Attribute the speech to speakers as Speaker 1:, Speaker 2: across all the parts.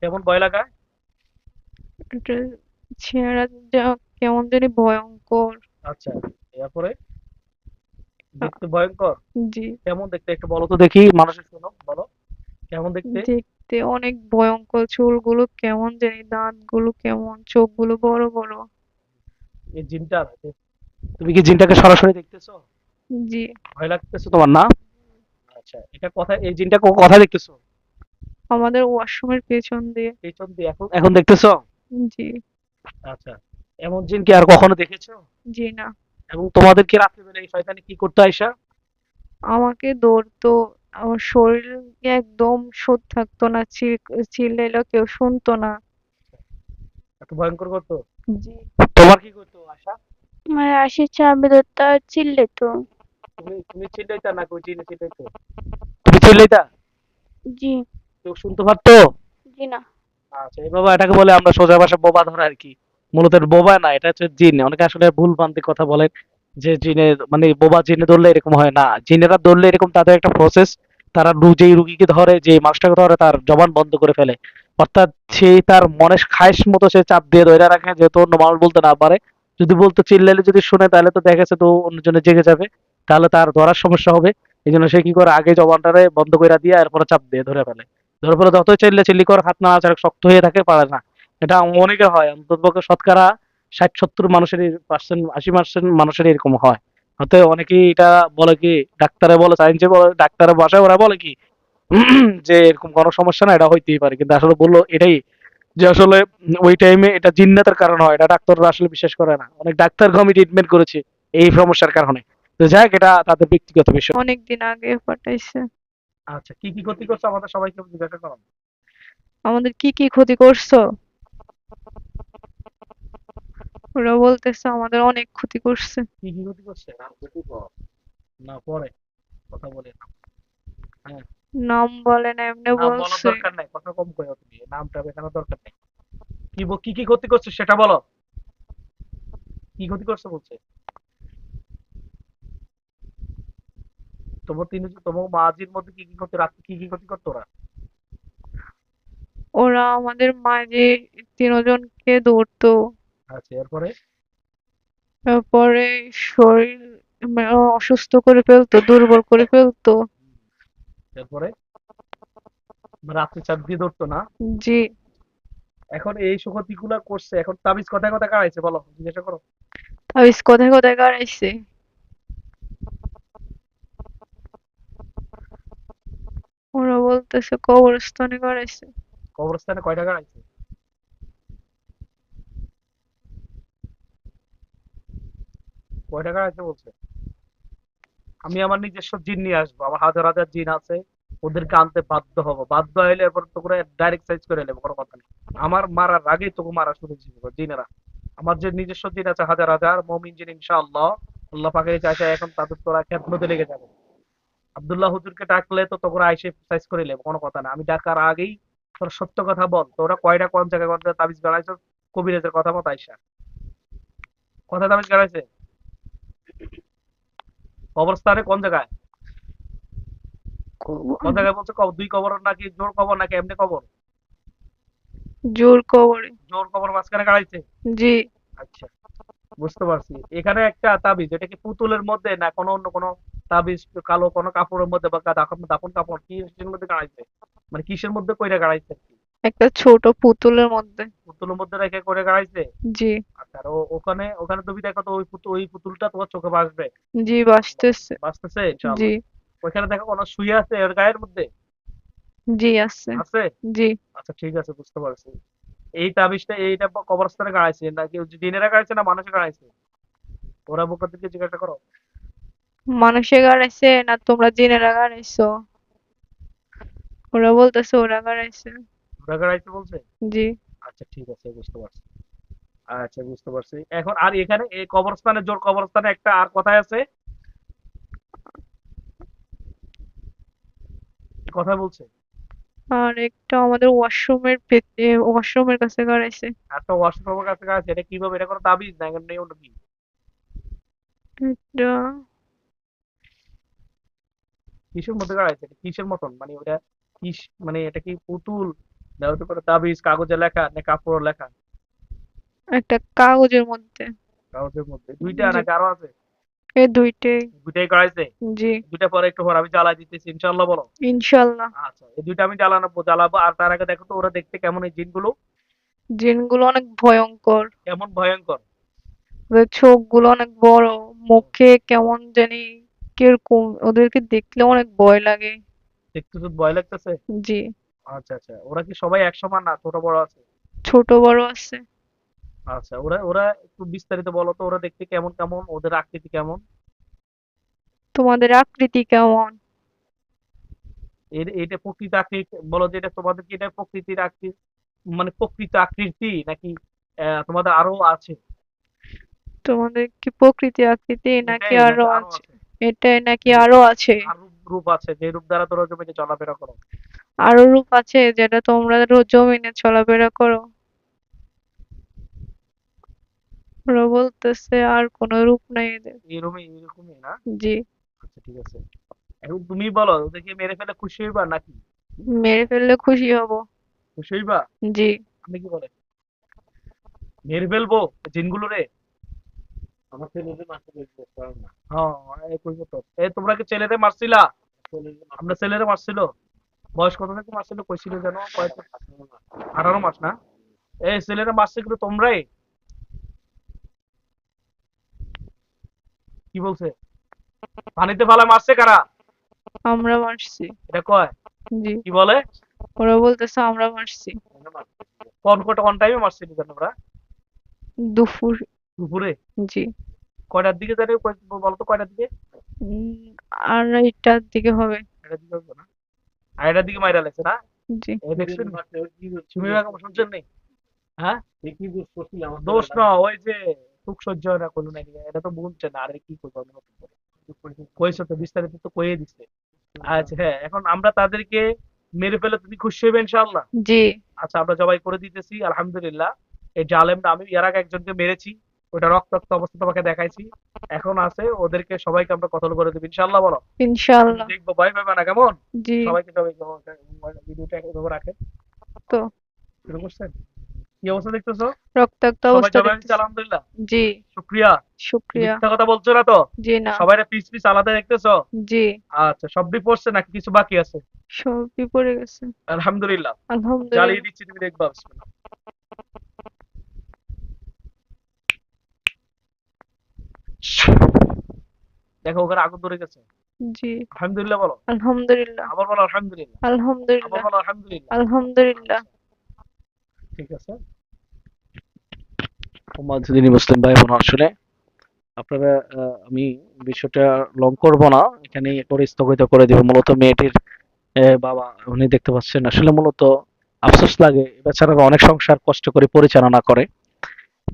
Speaker 1: কেমন ভয় লাগায়?
Speaker 2: এটা চেহারাটা কেমন জানি ভয়ঙ্কর।
Speaker 1: আচ্ছা, এরপরে
Speaker 2: আ,
Speaker 1: দেখতে ভয়ঙ্কর।
Speaker 2: জি।
Speaker 1: কেমন দেখতে একটু বলো তো দেখি, মানুষের শোনো বলো, কেমন দেখতে?
Speaker 2: দেখতে অনেক ভয়ঙ্কর, চুলগুলো কেমন জানি, দাঁতগুলো কেমন, চোখগুলো বড় বড়।
Speaker 1: এই জিনটা, তুমি কি জিনটাকে সরাসরি দেখতেছো?
Speaker 2: জি।
Speaker 1: ভয় লাগতেছে তোমার না? আচ্ছা, এটা কথা, এই জিনটা কথা দেখতেছো?
Speaker 2: আমাদের ওয়াশরুমের পেছন দিয়ে।
Speaker 1: পেছন দিয়ে এখন এখন দেখতেছো?
Speaker 2: জি।
Speaker 1: আচ্ছা, এমন জিন কি আর কখনো দেখেছো?
Speaker 2: জি না।
Speaker 1: এবং তোমাদের কি রাত্রিবেলা এই শয়তানি কি করতে আইসা?
Speaker 2: আমাকে ধরতো, আমার শরীর একদম সুদ থাকতো না, চিল্লাইলেও কেউ শুনতো না।
Speaker 1: এত ভয়ঙ্কর করতো?
Speaker 2: জি।
Speaker 1: তোমার কি করতো আশা?
Speaker 3: আমার আশির চাবি ধরতো আর চিল্লাতো।
Speaker 1: তুমি চিল্লাইতা না কই জিনে চিল্লাইতো? তুমি চিল্লাইতা?
Speaker 3: জি।
Speaker 1: কেউ শুনতে পারতো?
Speaker 3: জি না।
Speaker 1: আচ্ছা, এই বাবা এটাকে বলে আমরা সোজা ভাষা বোবা ধরা আর কি। মূলত এটা বোবা না, এটা হচ্ছে জিন। অনেকে আসলে ভুল ভ্রান্তি কথা বলে যে জিনে মানে বোবা জিনে ধরলে এরকম হয় না। জিনেরা ধরলে এরকম তাদের একটা প্রসেস, তারা যেই রুগীকে ধরে, যে মানুষটাকে ধরে তার জবান বন্ধ করে ফেলে। অর্থাৎ সে তার মনের খায়েশ মতো সে চাপ দিয়ে ধরে রাখে, যেহেতু অন্য মানুষ বলতে না পারে। যদি বলতে চিল্লাইলে যদি শুনে তাহলে তো দেখা গেছে তো অন্যজনে জেগে যাবে, তাহলে তার ধরার সমস্যা হবে। এই জন্য সে কি করে, আগে জবানটারে বন্ধ করে দিয়ে এরপরে চাপ দিয়ে ধরে ফেলে। ধরে ফেলে যতই চিল্লি কর, হাত নাড়াচাড়া শক্ত হয়ে থাকে, পারে না। এটা অনেকের হয়, অন্ততপক্ষে শতকরা 60-70 মানুষেরই, 80% মানুষের এরকম হয়। হয়তো অনেকেই এটা বলে কি, ডাক্তারে বলে, সায়েন্সে বলে, ডাক্তারের ভাষায় ওরা বলে কি যে এরকম কোনো সমস্যা না, এটা হইতেই পারে। কিন্তু আসলে বললো এটাই যে আসলে ওই টাইমে এটা জিন্নাতের কারণে হয়, এটা ডাক্তাররা আসলে বিশ্বাস করে না। অনেক ডাক্তার আমি ট্রিটমেন্ট করেছি এই সমস্যার কারণে। তো যাই হোক, এটা তাদের ব্যক্তিগত বিষয়।
Speaker 2: অনেক দিন আগে পাঠাইছে।
Speaker 1: আচ্ছা, কি কি ক্ষতি করছে আমাদের সবাইকে জিজ্ঞাসা করো।
Speaker 2: আমাদের কি কি ক্ষতি করছো? ওরা বলতেছে আমাদের অনেক ক্ষতি করছে।
Speaker 1: কি কি ক্ষতি করছে নাম ক্ষতি কর, না পরে কথা বলে না। হ্যাঁ,
Speaker 2: নাম বলে না, এমনি
Speaker 1: নাম বলার
Speaker 2: বলছে।
Speaker 1: দরকার নাই, কথা কম কইও তুমি, নামটা বেখানোর দরকার নেই। কি কি ক্ষতি করছে সেটা বলো, কি ক্ষতি করছে বলছে? তোমার মাঝির মধ্যে কি কি ক্ষতি, রাত্রে কি কি ক্ষতি করতো ওরা?
Speaker 2: ওরা আমাদের মাঝে তিনজনকে ধরতো।
Speaker 1: আচ্ছা, এরপরে?
Speaker 2: তারপরে শরীর অসুস্থ করে ফেলতো, দুর্বল করে ফেলতো।
Speaker 1: এরপরে রাত্রে চাপ দিয়ে ধরতো না?
Speaker 2: জি।
Speaker 1: এখন এই ক্ষতি গুলা করছে, এখন তাবিজ কথায় কথা কারাইছে বলো, জিজ্ঞাসা করো।
Speaker 2: তাবিজ কোথায় কোথায় গাড়াইছে? ওরা বলতেছে কবরস্থানে গাড়াইছে।
Speaker 1: কবরস্থানে কয়টা কারাইছে? কয়টা কারাইছে বলছে? আমি আমার নিজস্ব জিন নিয়ে আসবো, আমার হাজার হাজার জিন আছে, ওদেরকে আনতে বাধ্য হবো। বাধ্য হইলে এরপর তো করে ডাইরেক্ট সাইজ করে নেবো, কোনো কথা নেই। আমার মারার আগেই তোকে মারা শুরু করবো জিনেরা। আমার যে নিজস্ব জিন আছে হাজার হাজার মমিন জিন, ইনশাআল্লাহ আল্লাহ পাকের চাইছে, এখন তাদের তোরা খেদমতে লেগে যাবে। আব্দুল্লাহ হুজুরকে ডাকলে তো তোরা আইসে সাইজ করে নেবো, কোনো কথা না। আমি ডাকার আগেই তোর সত্য কথা বল, তোরা কয়টা কোন জায়গায় কোন জায়গায় তাবিজ গাড়াইছো কবিরাজের কথা মতো আইসা? কথা তাবিজ গাড়াইছে কবরস্থানে কোন জায়গায়? কোন জায়গায় বলছে? দুই কবর নাকি জোর কবর নাকি এমনি কবর?
Speaker 2: জোর কবরে।
Speaker 1: জোর কবর মাঝখানে গাড়াইছে?
Speaker 2: জি।
Speaker 1: আচ্ছা, বুঝতে পারছি। এখানে একটা তাবিজ, এটা কি পুতুলের মধ্যে না কোনো অন্য কোনো তাবিজ, কালো কোনো কাপড়ের মধ্যে বা দাফন দাফন কাপড় কিসের মধ্যে গাড়াইছে? মানে কিসের মধ্যে কইরা গাড়াইছে আর কি?
Speaker 2: একটা ছোট পুতুলের মধ্যে।
Speaker 1: পুতুলের মধ্যে রেখে করে গাড়াইছে?
Speaker 2: জি।
Speaker 1: আচ্ছা, আর ওখানে ওখানে তুমি দেখো তো ওই পুতুলটা তোমার চোখে ভাসবে।
Speaker 2: জি, বাসতেছে।
Speaker 1: বাঁচতেছে
Speaker 2: জি।
Speaker 1: ইনশাআল্লাহ? ওইখানে দেখো কোনো শুয়ে আছে এর গায়ের মধ্যে?
Speaker 2: জি আছে।
Speaker 1: আছে?
Speaker 2: জি।
Speaker 1: আচ্ছা, ঠিক আছে, বুঝতে পারছি। এই তাবিজটা এইটা কবরস্থানে গাড়াইছে নাকি জিনেরা গাড়াইছে না মানুষে গাড়াইছে? ওরা মুখের জিজ্ঞাসা করো।
Speaker 2: মানুষে গাড়াইছে না তোমরা জিনেরা গাড়াইছো? ওরা বলতেছে ওরা গাড়াইছে।
Speaker 1: ওরা গাড়াইছে বলছে?
Speaker 2: জি।
Speaker 1: আচ্ছা, ঠিক আছে, বুঝতে পারছি। আচ্ছা, বুঝতে পারছি। এখন আর এখানে এই কবরস্থানে, জোর কবরস্থানে একটা আর কথাই আছে, কথা বলছে।
Speaker 2: আর একটা আমাদের ওয়াশরুমের কাছে গাড়াইছে।
Speaker 1: একটা ওয়াশরুমের কাছে আছে, এটা কিভাবে, এটা কোনো তাবিজ না এমনি অন্য কি?
Speaker 2: এটা
Speaker 1: কিসের মধ্যে গাড়াইছে, এটা কিসের মতন, মানে ওটা কিস, মানে এটা কি পুতুল দেওয়ার পরে তাবিজ কাগজে লেখা না কাপড় লেখা?
Speaker 2: একটা কাগজের মধ্যে।
Speaker 1: কাগজের মধ্যে দুইটা
Speaker 2: জি,
Speaker 1: নাকি আরো আছে?
Speaker 2: এই দুইটাই।
Speaker 1: দুইটাই করাইছে?
Speaker 2: জি,
Speaker 1: দুইটা পরে একটু পর আমি জ্বালাই দিতেছি ইনশাল্লাহ, বলো।
Speaker 2: ইনশাল্লাহ।
Speaker 1: আচ্ছা, এই দুইটা আমি জ্বালাবো, আর তার আগে দেখো তো ওরা দেখতে কেমন এই জিনগুলো?
Speaker 2: জিনগুলো অনেক ভয়ঙ্কর।
Speaker 1: কেমন ভয়ঙ্কর?
Speaker 2: ওদের চোখগুলো অনেক বড়, মুখে কেমন জানি কিরকম, ওদেরকে দেখলে অনেক ভয় লাগে।
Speaker 1: দেখতে তো ভয় লাগতেছে।
Speaker 2: জি,
Speaker 1: আচ্ছা আচ্ছা, ওরা কি সবাই এক সমান না ছোট বড় আছে?
Speaker 2: ছোট বড় আছে।
Speaker 1: আচ্ছা, ওরা ওরা একটু বিস্তারিত বলো তো, ওরা দেখতে কেমন কেমন, ওদের আকৃতি কেমন?
Speaker 2: তোমাদের আকৃতি কেমন?
Speaker 1: এটা প্রকৃত আকৃতি বলো, যে এটা তোমাদের কি এটা প্রকৃতির আকৃতি, মানে প্রকৃত আকৃতি নাকি তোমাদের আরো আছে?
Speaker 2: তোমাদের কি প্রকৃতি আকৃতি নাকি
Speaker 1: এটাই
Speaker 2: আরো
Speaker 1: নাকি আরো
Speaker 2: আছে?
Speaker 1: আছে?
Speaker 2: এটাই নাকি আরো আছে?
Speaker 1: আর রূপ আছে, যে রূপ দ্বারা তোরা জমিতে চলাফেরা করো?
Speaker 2: আরো রূপ আছে যেটা তোমরা জমিনে চলাফেরা করো? ওরা বলতেছে আর কোনো রূপ নাই এদের।
Speaker 1: এরকমই না?
Speaker 2: জি,
Speaker 1: আচ্ছা ঠিক আছে, এখন তুমি বলো, ওদেরকে মেরে ফেলে খুশি হইবা নাকি?
Speaker 2: মেরে ফেললে খুশি হব।
Speaker 1: খুশি হইবা?
Speaker 2: জি,
Speaker 1: আপনি কি বলে, মেরে ফেলবো জিনগুলো রে? আমার ছেলেদের মারতে পারবো না। হ্যাঁ, এই কইবো তো। তোমরা কি ছেলেরে মারছিলা? আমরা ছেলেরে মারছিল? বয়স কত থেকে মারছিল কইছিল যেন? কয়টা? 18 মাস না? এই ছেলেরা মারছে কিন্তু তোমরাই? কি বলছে? পানিতে ফালা মারছে কারা?
Speaker 2: আমরা মারছি।
Speaker 1: এটা কয়?
Speaker 2: জি,
Speaker 1: কি বলে?
Speaker 2: ওরা বলতেছে আমরা মারছি।
Speaker 1: কোন টাইমে মারছিল যেন ওরা?
Speaker 2: দুপুর।
Speaker 1: দুপুরে?
Speaker 2: জি,
Speaker 1: কয়টার দিকে জানি? বলো তো কয়টার দিকে?
Speaker 2: উম, 2:30টার দিকে হবে।
Speaker 1: এটার দিকে হবে না? আর এটার দিকে মাইরা লাগছে না?
Speaker 2: জি,
Speaker 1: এই দেখছেন, তুমি বেগম শুনছেন নি? হ্যাঁ, দোষ না, ওই যে সুখ সহ্য হয় না কোনো নাকি, এটা তো বুঝছে না, আরে কি করবো আমি নতুন করে? কইছো তো, বিস্তারিত তো কইয়ে দিচ্ছে। আচ্ছা হ্যাঁ, এখন আমরা তাদেরকে মেরে ফেলে তুমি খুশি হইবে ইনশাআল্লাহ?
Speaker 2: জি,
Speaker 1: আচ্ছা, আমরা জবাই করে দিতেছি আলহামদুলিল্লাহ। এই জালেমটা, আমি এর আগে একজনকে মেরেছি, ওটা রক্তাক্ত অবস্থা তোমাকে দেখাইছি, এখন আছে, ওদেরকে সবাইকে আমরা কতল করে দেবো ইনশাআল্লাহ, বলো। তুমি
Speaker 2: ইনশাআল্লাহ।
Speaker 1: দেখবো, ভয় পাবে না কেমন?
Speaker 2: জি,
Speaker 1: সবাইকে জবাই করবো। ভিডিওটা এভাবে রাখেন।
Speaker 2: তো
Speaker 1: শুরু করছেন? কি অবস্থা দেখতেছো?
Speaker 2: রক্তাক্ত
Speaker 1: সবাই
Speaker 2: অবস্থা
Speaker 1: জবাই দিচ্ছে
Speaker 2: দেখতেছি।
Speaker 1: আলহামদুলিল্লাহ?
Speaker 2: জি,
Speaker 1: শুক্রিয়া।
Speaker 2: শুক্রিয়া।
Speaker 1: মিথ্যা কথা বলছো না তো?
Speaker 2: জি না।
Speaker 1: সবাই পিস পিস আলাদা দেখতেছো?
Speaker 2: জি,
Speaker 1: আচ্ছা, সবই পড়ছে নাকি কিছু বাকি আছে?
Speaker 2: সবই পড়ে গেছে।
Speaker 1: আলহামদুলিল্লাহ। জ্বালিয়ে
Speaker 2: আলহামদুলিল্লাহ।
Speaker 1: দিচ্ছি, তুমি দেখবা বিসমিল্লাহ। দেখো ওখানে আগুন ধরে গেছে।
Speaker 2: জি,
Speaker 1: আলহামদুলিল্লাহ বলো।
Speaker 2: আলহামদুলিল্লাহ।
Speaker 1: আবার বলো আলহামদুলিল্লাহ। আবার
Speaker 2: আলহামদুলিল্লাহ।
Speaker 1: বলো আলহামদুলিল্লাহ।
Speaker 2: আলহামদুলিল্লাহ।
Speaker 1: আচ্ছা, ঠিক আছে। যিনি মুসলিম ভাই বোন, আসলে আপনারা আমি বিষয়টা লং করব না, এখানেই করে স্থগিত করে দিব। মূলত মেয়েটির বাবা, উনি দেখতে পাচ্ছেন, আসলে মূলত আফসোস লাগে, বেচারারা অনেক সংসার কষ্ট করে পরিচালনা করে।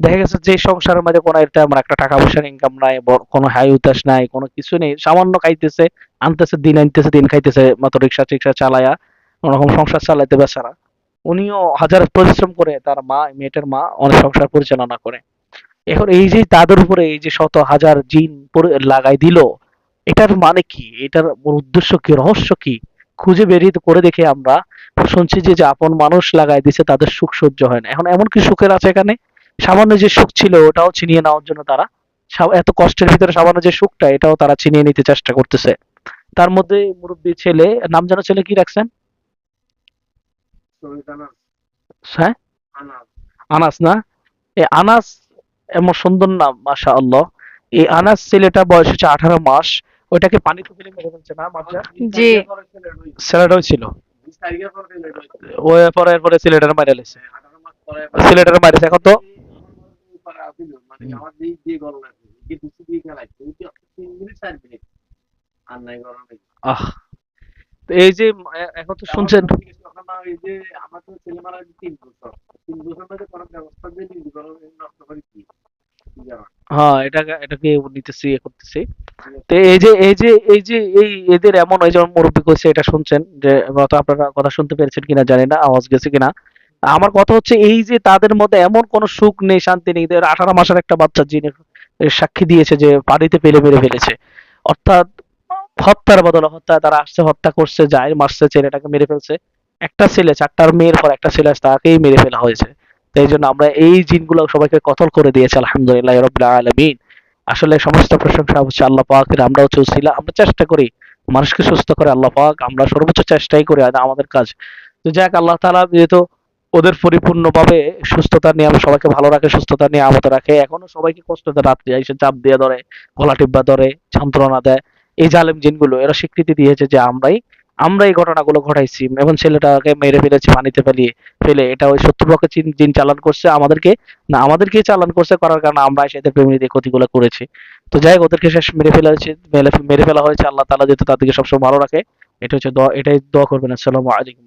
Speaker 1: দেখা গেছে যে সংসারের মধ্যে কোনো তেমন একটা টাকা পয়সার ইনকাম নাই, কোনো হাই উতাস নাই, কোনো কিছু নেই, সামান্য খাইতেছে, আনতেছে, দিন আনতেছে, দিন খাইতেছে, মাত্র রিক্সা টিক্সা চালায়া কোনোরকম সংসার চালাইতে বেচারা। উনিও হাজার পরিশ্রম করে, তার মা, মেয়েটার মা অনেক সংসার পরিচালনা করে। এখন এই যে তাদের উপরে এই যে শত হাজার জিন লাগাই দিল, এটার মানে কি? এটার মূল উদ্দেশ্য কি? রহস্য কি? খুঁজে বেরিয়ে করে দেখে আমরা শুনছি যে যে আপন মানুষ লাগাই দিছে, তাদের সুখ সহ্য হয় না। এখন এমন কি সুখের আছে এখানে? সামান্য যে সুখ ছিল ওটাও ছিনিয়ে নেওয়ার জন্য তারা, এত কষ্টের ভিতরে সামান্য যে সুখটা, এটাও তারা ছিনিয়ে নিতে চেষ্টা করতেছে। তার মধ্যে মুরব্বী ছেলে, নাম যেন ছেলে কি রাখছেন? হ্যাঁ, আনাস না? এই আনাস, এমন সুন্দর নাম, মাশা আল্লাহ। এই আনাস ছেলেটা বয়স হচ্ছে 18 মাস। ওইটাকে পানিতে ফেলে মেরে ফেলছে না মাঝরা?
Speaker 2: জি,
Speaker 1: ছেলেটাও ছিল। ওই পরে এরপরে ছেলেটার মাইরা লেছে। ছেলেটার মাইরেছে এখন তো। আহ, তো এই যে এখন তো শুনছেন। হ্যাঁ, এটাকে নিতেছি, করতেছি। তো এই যে এদের এমন, ওই যেমন মুরব্বী কইছে, এটা শুনছেন যে, হয়তো আপনারা কথা শুনতে পেরেছেন কিনা জানি না, আওয়াজ গেছে কিনা। আমার কথা হচ্ছে এই যে তাদের মধ্যে এমন কোনো সুখ নেই, শান্তি নেই। এদের 18 মাসের একটা বাচ্চা জিনের সাক্ষী দিয়েছে যে পানিতে ফেলে মেরে ফেলেছে। অর্থাৎ হত্যার বদলে হত্যা, তারা আসছে, হত্যা করছে, যায় মারছে, ছেলেটাকে মেরে ফেলছে। একটা ছেলে, চারটার মেয়ের পর একটা ছেলে আছে, তাকেই মেরে ফেলা হয়েছে। তো এই জন্য আমরা এই জিনগুলো সবাইকে কতল করে দিয়েছি, আলহামদুলিল্লাহ রাব্বিল আলামিন। আসলে সমস্ত প্রশংসা হচ্ছে আল্লাহ পাকের। আমরাও চলছিলাম, আমরা চেষ্টা করি মানুষকে সুস্থ করে আল্লাহ পাক, আমরা সর্বোচ্চ চেষ্টাই করি, আর আমাদের কাজ। তো যাক, আল্লাহ তাআলা যেহেতু ওদের পরিপূর্ণভাবে সুস্থতা নিয়ে আমরা সবাইকে ভালো রাখে, সুস্থতা নিয়ে আমত রাখে, এখনো সবাইকে কষ্ট দেয়, রাত্রে এসে চাপ দিয়ে ধরে, গলা টিপা ধরে, যন্ত্রণা দেয়। এই জালেম জিনগুলো এরা স্বীকৃতি দিয়েছে যে আমরা এই ঘটনাগুলো ঘটাইছি, এবং ছেলেটাকে মেরে ফেলেছি পানিতে ফেলে এটা ওই শত্রুপক্ষে জিন জিন চালান করছে আমাদেরকে, না আমাদেরকেই চালান করছে, করার কারণে আমরা এসে এদের প্রেমে দিয়ে ক্ষতিগুলো করেছি। তো যাই হোক, ওদেরকে শেষ মেরে ফেলা হয়েছে, মেরে ফেলা হয়েছে। আল্লাহ তাআলা যেহেতু তাদেরকে সবসময় ভালো রাখে, এটা হচ্ছে দোয়া, এটাই দোয়া করবেন। আসসালামু আলাইকুম।